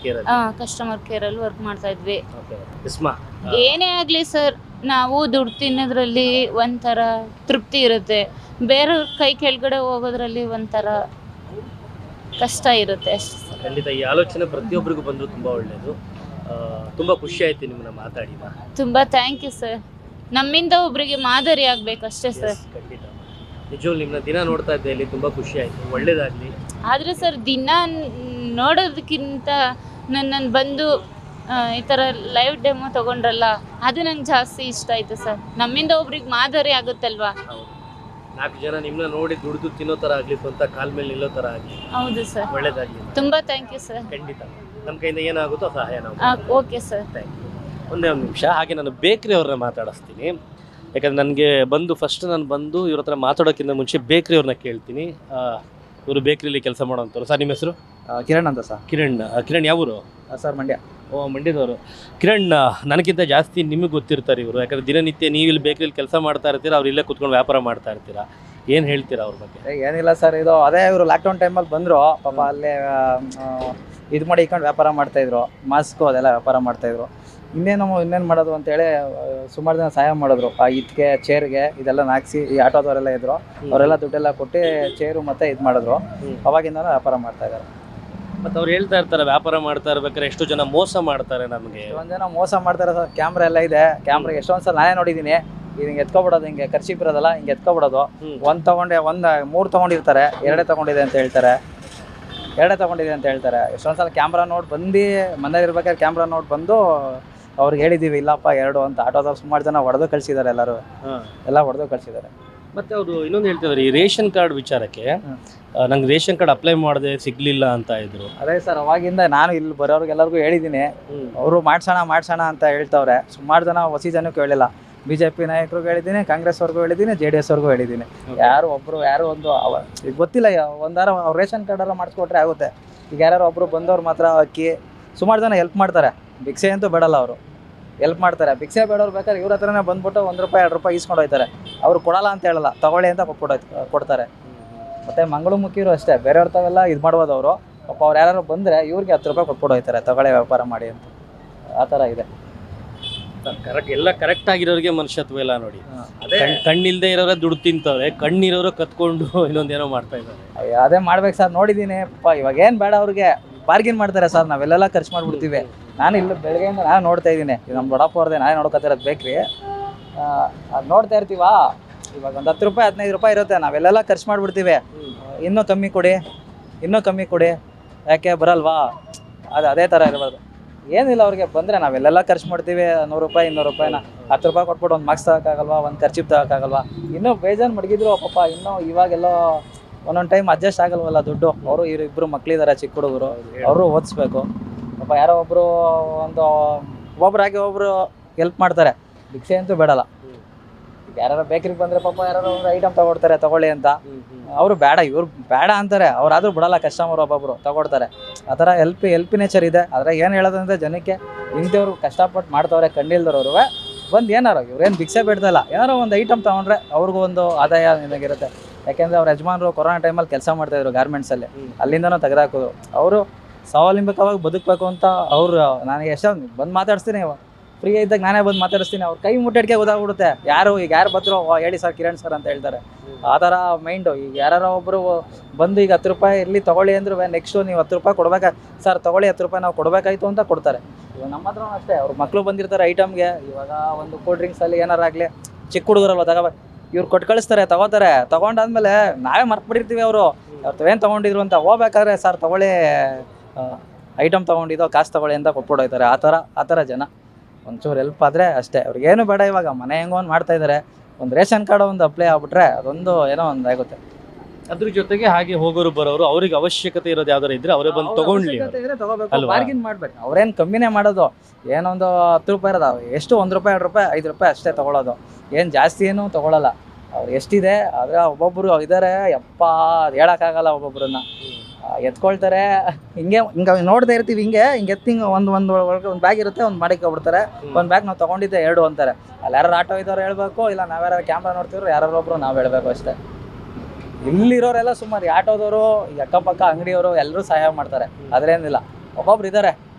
ಕೇರಲ್ಲಿ ವರ್ಕ್ ಮಾಡ್ತಾ ಇದ್ವಿ. ಏನೇ ಆಗಲಿ ಸರ್, ನಾವು ದುಡ್ಡು ತಿನ್ನೋದ್ರಲ್ಲಿ ಒಂಥರ ತೃಪ್ತಿ ಇರುತ್ತೆ. ಬೇರೆಯವ್ರ ಕೈ ಕೆಳಗಡೆ ಹೋಗೋದ್ರಲ್ಲಿ ಒಂಥರ ಕಷ್ಟ ಇರುತ್ತೆ ಅಷ್ಟೇ ಸರ್. ಖಂಡಿತ ಈ ಆಲೋಚನೆ ಪ್ರತಿಯೊಬ್ಬರಿಗೂ ಬಂದರೂ ತುಂಬ ಒಳ್ಳೆಯದು. ತುಂಬ ಖುಷಿ ಆಯ್ತು ನಿಮ್ಮನ್ನ ಮಾತಾಡಿದ. ತುಂಬ ಥ್ಯಾಂಕ್ ಯು ಸರ್. ನಮ್ಮಿಂದ ಒಬ್ಬರಿಗೆ ಮಾದರಿ ಆಗಬೇಕು ಅಷ್ಟೇ ಸರ್. ಖಂಡಿತ ನಿಜವೂ ನಿಮ್ಮನ್ನ ದಿನ ನೋಡ್ತಾ ಇದ್ದೆ, ಇಲ್ಲಿ ತುಂಬ ಖುಷಿ ಆಯಿತು. ಒಳ್ಳೇದಾಗಲಿ. ಆದರೆ ಸರ್, ದಿನ ನೋಡೋದಕ್ಕಿಂತ ನನ್ನನ್ನು ಬಂದು ಈ ಥರ ಲೈವ್ ಡೆಮೋ ತೊಗೊಂಡ್ರಲ್ಲ, ಅದು ನಂಗೆ ಜಾಸ್ತಿ ಇಷ್ಟ ಆಯಿತು ಸರ್. ನಮ್ಮಿಂದ ಒಬ್ರಿಗೆ ಮಾದರಿ ಆಗುತ್ತಲ್ವಾ. 4 ಜನ ನಿಮ್ಮನ್ನ ನೋಡಿ ದುಡಿದು ತಿನ್ನೋ ಥರ ಆಗಲಿ, ಸ್ವಂತ ಕಾಲ ಮೇಲೆ ನಿಲ್ಲೋ ಥರ ಆಗಲಿ. ಹೌದು ಸರ್, ಒಳ್ಳೇದಾಗಲಿ. ತುಂಬ ಥ್ಯಾಂಕ್ ಯು ಸರ್. ಖಂಡಿತ ನಮ್ಮ ಕೈಯಿಂದ ಏನಾಗುತ್ತೋ ಸಹಾಯ ನಾವು. Okay sir, thank you. ಒಂದೇ ಒಂದು ನಿಮಿಷ, ಹಾಗೆ ನಾನು ಬೇಕ್ರಿ ಅವ್ರನ್ನ ಮಾತಾಡಿಸ್ತೀನಿ. ಯಾಕಂದರೆ ನನಗೆ ನಾನು ಬಂದು ಇವ್ರ ಹತ್ರ ಮಾತಾಡೋಕ್ಕಿಂತ ಮುಂಚೆ ಬೇಕ್ರಿ ಅವ್ರನ್ನ ಕೇಳ್ತೀನಿ. ಇವರು ಬೇಕ್ರಿಲಿ ಕೆಲಸ ಮಾಡೋಂಥವ್ರು. ಸರ್, ನಿಮ್ಮ ಹೆಸರು? ಕಿರಣ್ ಅಂತ ಸರ್. ಕಿರಣ್ ಯಾವೂರು? ಸರ್, ಮಂಡ್ಯ. ಓ, ಮಂಡ್ಯದವರು. ಕಿರಣ್, ನನಗಿಂತ ಜಾಸ್ತಿ ನಿಮಗೆ ಗೊತ್ತಿರ್ತಾರೆ ಇವರು. ಯಾಕಂದರೆ ದಿನನಿತ್ಯ ನೀವು ಇಲ್ಲಿ ಬೇಕ್ರಿಲಿ ಕೆಲಸ ಮಾಡ್ತಾ ಇರ್ತೀರಾ, ಅವ್ರು ಇಲ್ಲೇ ಕುತ್ಕೊಂಡು ವ್ಯಾಪಾರ ಮಾಡ್ತಾ ಇರ್ತೀರಾ. ಏನು ಹೇಳ್ತೀರಾ ಅವ್ರ ಬಗ್ಗೆ? ಏನಿಲ್ಲ ಸರ್, ಇದು ಅದೇ ಇವರು ಲಾಕ್ಡೌನ್ ಟೈಮಲ್ಲಿ ಬಂದರು. ಪಾಪ ಅಲ್ಲೇ ಇದು ಮಾಡಿ ಇಟ್ಕೊಂಡು ವ್ಯಾಪಾರ ಮಾಡ್ತಾಯಿದ್ರು. ಮಾಸ್ಕು ಅದೆಲ್ಲ ವ್ಯಾಪಾರ ಮಾಡ್ತಾಯಿದ್ರು. ಇನ್ನೇನು ಮಾಡೋದು ಅಂತೇಳಿ ಸುಮಾರು ಜನ ಸಹಾಯ ಮಾಡಿದ್ರು. ಆ ಇದಕ್ಕೆ ಚೇರ್ಗೆ ಇದೆಲ್ಲ ಹಾಕ್ಸಿ ಈ ಆಟೋದವರೆಲ್ಲ ಇದ್ರು, ಅವರೆಲ್ಲ ದುಡ್ಡೆಲ್ಲ ಕೊಟ್ಟು ಚೇರು ಮತ್ತು ಇದು ಮಾಡಿದ್ರು. ಅವಾಗಿಂದನೂ ವ್ಯಾಪಾರ ಮಾಡ್ತಾಯಿದ್ದಾರೆ. ಮತ್ತು ಅವ್ರು ಹೇಳ್ತಾ ಇರ್ತಾರೆ ವ್ಯಾಪಾರ ಮಾಡ್ತಾ ಇರ್ಬೇಕಾದ್ರೆ ಎಷ್ಟು ಜನ ಮೋಸ ಮಾಡ್ತಾರೆ ನಮಗೆ. ಒಂದು ಜನ ಮೋಸ ಮಾಡ್ತಾರೆ ಸರ್. ಕ್ಯಾಮ್ರಾ ಎಲ್ಲ ಇದೆ, ಕ್ಯಾಮ್ರಾಗೆ ಎಷ್ಟೊಂದು ಸಲ ನಾನೇ ನೋಡಿದ್ದೀನಿ. ಹಿಂಗೆ ಎತ್ಕೊಬಿಡೋದು, ಹಿಂಗೆ ಖರ್ಚಿಪ್ ಇರೋದಲ್ಲ, ಹಿಂಗೆ ಎತ್ಕೊಬಿಡೋದು. ಒಂದು 3 ತೊಗೊಂಡಿರ್ತಾರೆ, 2 ತೊಗೊಂಡಿದೆ ಅಂತ ಹೇಳ್ತಾರೆ. ಎಷ್ಟೊಂದು ಸಲ ಕ್ಯಾಮ್ರಾ ನೋಡಿ ಬಂದು ಮನೇಲಿ ಇರ್ಬೇಕಾದ್ರೆ ಕ್ಯಾಮ್ರಾ ನೋಡಿ ಬಂದು ಅವ್ರಿಗೆ ಹೇಳಿದ್ದೀವಿ ಇಲ್ಲಪ್ಪ 2 ಅಂತ. ಆಟೋದವ್ರು ಸುಮಾರು ಜನ ಹೊಡೆದು ಕಳಿಸಿದ್ದಾರೆ, ಎಲ್ಲ ಹೊಡೆದು ಕಳಿಸಿದ್ದಾರೆ. ಮತ್ತೆ ಅವರು ಇನ್ನೊಂದು ಹೇಳ್ತಿದ್ದಾರೆ ಈ ರೇಷನ್ ಕಾರ್ಡ್ ವಿಚಾರಕ್ಕೆ, ನಂಗೆ ರೇಷನ್ ಕಾರ್ಡ್ ಅಪ್ಲೈ ಮಾಡಿದೆ ಸಿಗ್ಲಿಲ್ಲ ಅಂತ ಇದ್ರು. ಅದೇ ಸರ್, ಅವಾಗಿಂದ ನಾನು ಇಲ್ಲಿ ಬರೋರ್ಗೆಲ್ಲರಿಗೂ ಹೇಳಿದ್ದೀನಿ. ಅವರು ಮಾಡ್ಸೋಣ ಅಂತ ಹೇಳ್ತವ್ರೆ. ಸುಮಾರು ಜನ ಹೊಸ ಜನಕ್ಕೂ ಹೇಳಿಲ್ಲ. BJP ನಾಯಕರಿಗೂ ಹೇಳಿದ್ದೀನಿ, ಕಾಂಗ್ರೆಸ್ ಅವ್ರಿಗೂ ಹೇಳಿದ್ದೀನಿ, JDS ಅವ್ರಿಗೂ ಹೇಳಿದ್ದೀನಿ. ಯಾರು ಒಂದು ಈಗ ಗೊತ್ತಿಲ್ಲ. ಒಂದಾರ ಅವ್ರು ರೇಷನ್ ಕಾರ್ಡಾರ ಮಾಡಿಸ್ಕೊಟ್ರೆ ಆಗುತ್ತೆ. ಈಗ ಯಾರು ಒಬ್ಬರು ಬಂದವ್ರು ಮಾತ್ರ ಅಕ್ಕಿ ಸುಮಾರು ಜನ ಹೆಲ್ಪ್ ಮಾಡ್ತಾರೆ. ಭಿಕ್ಷೆ ಅಂತೂ ಬೇಡಲ್ಲ, ಅವರು ಹೆಲ್ಪ್ ಮಾಡ್ತಾರೆ. ಭಿಕ್ಷೆ ಬೇಡವ್ರು ಬೇಕಾದ್ರೆ ಇವ್ರ ಹತ್ರನೇ ಬಂದ್ಬಿಟ್ಟು 1 ರೂಪಾಯಿ 2 ರೂಪಾಯಿ ಈಸ್ಕೊಂಡು ಹೋಗ್ತಾರೆ. ಅವ್ರು ಕೊಡಲ್ಲ ಅಂತ ಹೇಳಲ್ಲ, ತಗೊಳ್ಳಿ ಅಂತ ಕೊಡ್ತಾರೆ. ಮತ್ತು ಮಂಗಳಮುಖಿರು ಅಷ್ಟೇ, ಬೇರೆಯವ್ರ ತಾವೆಲ್ಲ ಇದು ಮಾಡ್ಬೋದು. ಅವರು ಪಾಪ ಅವ್ರು ಯಾರು ಬಂದರೆ ಇವ್ರಿಗೆ 10 ರೂಪಾಯಿ ಕೊಟ್ಬಿಟ್ಟು ಹೋಗ್ತಾರೆ, ತಗೊಳ್ಳಿ ವ್ಯಾಪಾರ ಮಾಡಿ ಅಂತ. ಆ ಥರ ಇದೆ. ಎಲ್ಲ ಕರೆಕ್ಟ್ ಆಗಿರೋರಿಗೆ ಮನುಷ್ಯತ್ವ ಇಲ್ಲ ನೋಡಿ. ಕಣ್ಣಿಲ್ದೇ ಇರೋರ ದುಡ್ಡು ತಿಂತವ್ರೆ, ಕಣ್ಣಿರೋರು ಕತ್ಕೊಂಡು ಇನ್ನೊಂದೇನೋ ಮಾಡ್ತಾ ಇದ್ದಾರೆ. ಅದೇ ಮಾಡ್ಬೇಕು ಸರ್, ನೋಡಿದ್ದೀನಿ. ಇವಾಗ ಏನು ಬೇಡ ಅವ್ರಿಗೆ ಬಾರ್ಗಿನ್ ಮಾಡ್ತಾರೆ ಸರ್. ನಾವೆಲ್ಲ ಖರ್ಚು ಮಾಡಿಬಿಡ್ತೀವಿ. ನಾನು ಇಲ್ಲಿ ಬೆಳಗ್ಗೆಯಿಂದ ನಾನು ನೋಡ್ತಾ ಇದ್ದೀನಿ. ನಮ್ಮ ದೊಡ್ಡಪ್ಪ ಅವ್ರದ್ದೇ ನಾನೇ ನೋಡ್ಕೊತಿರೋದು ಬೇಕ್ರಿ. ಅದು ನೋಡ್ತಾ ಇರ್ತೀವಾ, ಇವಾಗ ಒಂದು 10 ರೂಪಾಯಿ 15 ರೂಪಾಯಿ ಇರುತ್ತೆ, ನಾವೆಲ್ಲ ಖರ್ಚು ಮಾಡಿಬಿಡ್ತೀವಿ. ಇನ್ನೂ ಕಮ್ಮಿ ಕೊಡಿ ಯಾಕೆ ಬರಲ್ವಾ? ಅದೇ ಥರ ಇರಬಾರ್ದು. ಏನಿಲ್ಲ, ಅವ್ರಿಗೆ ಬಂದರೆ ನಾವೆಲ್ಲ ಖರ್ಚು ಮಾಡ್ತೀವಿ. 100 ರೂಪಾಯಿ 200 ರೂಪಾಯಿನ 10 ರೂಪಾಯಿ ಕೊಟ್ಬಿಟ್ಟು ಒಂದು ಮಾರ್ಕ್ಸ್ ತಗೋಕ್ಕಾಗಲ್ವಾ, ಒಂದು ಖರ್ಚಿಪ್ ತಗೋಕ್ಕಾಗಲ್ವಾ? ಇನ್ನೂ ಬೇಜಾರು ಮಡಗಿದ್ರು ಪಾಪ. ಇನ್ನೂ ಇವಾಗೆಲ್ಲೋ ಒಂದೊಂದು ಟೈಮ್ ಅಡ್ಜಸ್ಟ್ ಆಗಲ್ವಲ್ಲ ದುಡ್ಡು. ಅವರು ಇಬ್ಬರು ಮಕ್ಕಳಿದ್ದಾರೆ, ಚಿಕ್ಕ ಹುಡುಗರು, ಅವರು ಓದಿಸ್ಬೇಕು ಪಾಪ. ಯಾರೋ ಒಬ್ಬರು ಒಬ್ಬರು ಹೆಲ್ಪ್ ಮಾಡ್ತಾರೆ. ಭಿಕ್ಷೆ ಅಂತೂ ಬೇಡಲ್ಲ. ಯಾರು ಬೇಕ್ರಿಗೆ ಬಂದರೆ ಪಾಪ ಯಾರು ಒಂದು ಐಟಮ್ ತಗೊಳ್ತಾರೆ, ತಗೊಳ್ಳಿ ಅಂತ. ಅವರು ಬೇಡ, ಇವ್ರು ಬೇಡ ಅಂತಾರೆ. ಅವ್ರಾದ್ರೂ ಬಿಡಲ್ಲ, ಕಸ್ಟಮರ್ ಒಬ್ಬೊಬ್ರು ತಗೊಳ್ತಾರೆ. ಆ ಥರ ಹೆಲ್ಪ್ ನೇಚರ್ ಇದೆ. ಆದರೆ ಏನು ಹೇಳೋದಂದರೆ ಜನಕ್ಕೆ ಇಂಥವ್ರು ಕಷ್ಟಪಟ್ಟು ಮಾಡ್ತವ್ರೆ, ಕಂಡಿಲ್ದವ್ರು ಬಂದು ಏನಾರು ಇವ್ರೇನು ಭಿಕ್ಷೆ ಬೇಡ್ದಲ್ಲ, ಏನಾರು ಒಂದು ಐಟಮ್ ತೊಗೊಂಡ್ರೆ ಅವ್ರಿಗೂ ಒಂದು ಆದಾಯ ಇದಾಗಿರುತ್ತೆ. ಯಾಕೆಂದರೆ ಅವ್ರ ಯಜಮಾನರು ಕೊರೋನಾ ಟೈಮಲ್ಲಿ ಕೆಲಸ ಮಾಡ್ತಾಯಿದ್ರು ಗಾರ್ಮೆಂಟ್ಸಲ್ಲಿ, ಅಲ್ಲಿಂದನೂ ತೆಗೆದಾಕೋದು. ಅವರು ಸ್ವಾವಲಂಬಿಕವಾಗಿ ಬದುಕಬೇಕು ಅಂತ ಅವರು ನನಗೆ ಬಂದು ಮಾತಾಡಿಸ್ತೀನಿ. ಫ್ರೀ ಇದ್ದಾಗ ನಾನೇ ಬಂದು ಮಾತಾಡಿಸ್ತೀನಿ. ಅವ್ರ ಕೈ ಮುಟ್ಟಡಿಕೆ ಗೊತ್ತಾಗ್ಬಿಡುತ್ತೆ ಈಗ ಯಾರು ಬಂದ್ರು ಹೇಳಿ ಸರ್ ಕಿರಣ್ ಸರ್ ಅಂತ ಹೇಳ್ತಾರೆ. ಆ ಥರ ಮೈಂಡು. ಈಗ ಯಾರೋ ಒಬ್ಬರು ಬಂದು ಈಗ 10 ರೂಪಾಯಿ ಇರಲಿ ತಗೊಳ್ಳಿ ಅಂದ್ರೂ ನೆಕ್ಸ್ಟು ನೀವು 10 ರೂಪಾಯಿ ಕೊಡ್ಬೇಕಾ ಸರ್, ತಗೊಳ್ಳಿ 10 ರೂಪಾಯಿ ನಾವು ಕೊಡಬೇಕಾಯ್ತು ಅಂತ ಕೊಡ್ತಾರೆ. ಇವಾಗ ನಮ್ಮ ಹತ್ರ ಅಷ್ಟೇ, ಅವ್ರ ಮಕ್ಕಳು ಬಂದಿರ್ತಾರೆ ಐಟಮ್ಗೆ. ಇವಾಗ ಒಂದು ಕೂಲ್ ಡ್ರಿಂಕ್ಸಲ್ಲಿ ಏನಾರಾಗಲಿ, ಚಿಕ್ಕ ಹುಡುಗರಲ್ವ ಇವ್ರು ಕೊಟ್ಟು ಕಳಿಸ್ತಾರೆ, ತಗೊಂಡಾದ್ಮೇಲೆ ನಾವೇ ಮರ್ತ್ಬಿಟ್ಟಿರ್ತೀವಿ. ಅವರು ಏನು ತೊಗೊಂಡಿದ್ರು ಅಂತ ಹೋಗ್ಬೇಕಾದ್ರೆ ಸರ್ ತಗೊಳ್ಳಿ, ಐಟಮ್ ತೊಗೊಂಡಿದ್ದೋ ಕಾಸು ತಗೊಳ್ಳಿ ಅಂತ ಕೊಟ್ಬಿಟ್ಟು ಹೋಗ್ತಾರೆ. ಆ ಥರ ಜನ. ಒಂಚೂರು ಹೆಲ್ಪ್ ಆದರೆ ಅಷ್ಟೇ, ಅವ್ರಿಗೇನು ಬೇಡ. ಇವಾಗ ಮನೆ ಹೆಂಗೋ ಒಂದು ಮಾಡ್ತಾಯಿದ್ದಾರೆ. ಒಂದು ರೇಷನ್ ಕಾರ್ಡ್ ಒಂದು ಅಪ್ಲೈ ಆಗ್ಬಿಟ್ರೆ ಅದೊಂದು ಏನೋ ಒಂದು ಆಗುತ್ತೆ. ಅದ್ರ ಜೊತೆಗೆ ಹಾಗೆ ಹೋಗೋರು ಬರೋರು ಅವ್ರಿಗೆ ಅವಶ್ಯಕತೆ ಇರೋದು ಯಾವ್ದಾರು ಇದ್ರೆ ಅವರೇ ಬಂದು ತಗೊಳ್ಳಿ, ತಗೋಬೇಕು, ಬಾರ್ಗಿನ್ ಮಾಡ್ಬೇಕು. ಅವ್ರೇನು ಕಮ್ಮಿನೇ ಮಾಡೋದು. ಏನೊಂದು 10 ರೂಪಾಯಿ ಇರೋದು, ಎಷ್ಟು 1 ರೂಪಾಯಿ 2 ರೂಪಾಯಿ 5 ರೂಪಾಯಿ ಅಷ್ಟೇ ತೊಗೊಳೋದು. ಏನು ಜಾಸ್ತಿ ಏನು ತೊಗೊಳಲ್ಲ. ಅವ್ರು ಎಷ್ಟಿದೆ ಆದರೆ ಒಬ್ಬೊಬ್ಬರು ಇದ್ದಾರೆ, ಯಪ್ಪ ಅದು ಹೇಳೋಕ್ಕಾಗಲ್ಲ. ಒಬ್ಬೊಬ್ಬರನ್ನ ಎತ್ಕೊಳ್ತಾರೆ. ಹಿಂಗೆ ನೋಡ್ತಾ ಇರ್ತೀವಿ. ಹಿಂಗೆ ಎತ್ತಿ ಒಂದು ಬ್ಯಾಗ್ ಇರುತ್ತೆ, ಒಂದು ಮಾಡಿಕೊಬಿಡ್ತಾರೆ. ಒಂದು ಬ್ಯಾಗ್ ನಾವು ತೊಗೊಂಡಿದ್ದೆ 2 ಅಂತಾರೆ. ಅಲ್ಲಿ ಯಾರು ಆಟೋ ಇದ್ದವ್ರು ಹೇಳ್ಬೇಕು, ಇಲ್ಲ ನಾವ್ಯಾರು ಕ್ಯಾಮ್ರಾ ನೋಡ್ತಿದ್ರು ಯಾರೊಬ್ಬರು ನಾವು ಹೇಳ್ಬೇಕು ಅಷ್ಟೇ. ಇಲ್ಲಿರೋರೆಲ್ಲ ಸುಮಾರು ಆಟೋದವರು, ಅಕ್ಕಪಕ್ಕ ಅಂಗಡಿಯವರು ಎಲ್ಲರೂ ಸಹಾಯ ಮಾಡ್ತಾರೆ. ಅದರೇನಿಲ್ಲ, ಒಬ್ಬೊಬ್ರು ಇದ್ದಾರೆ.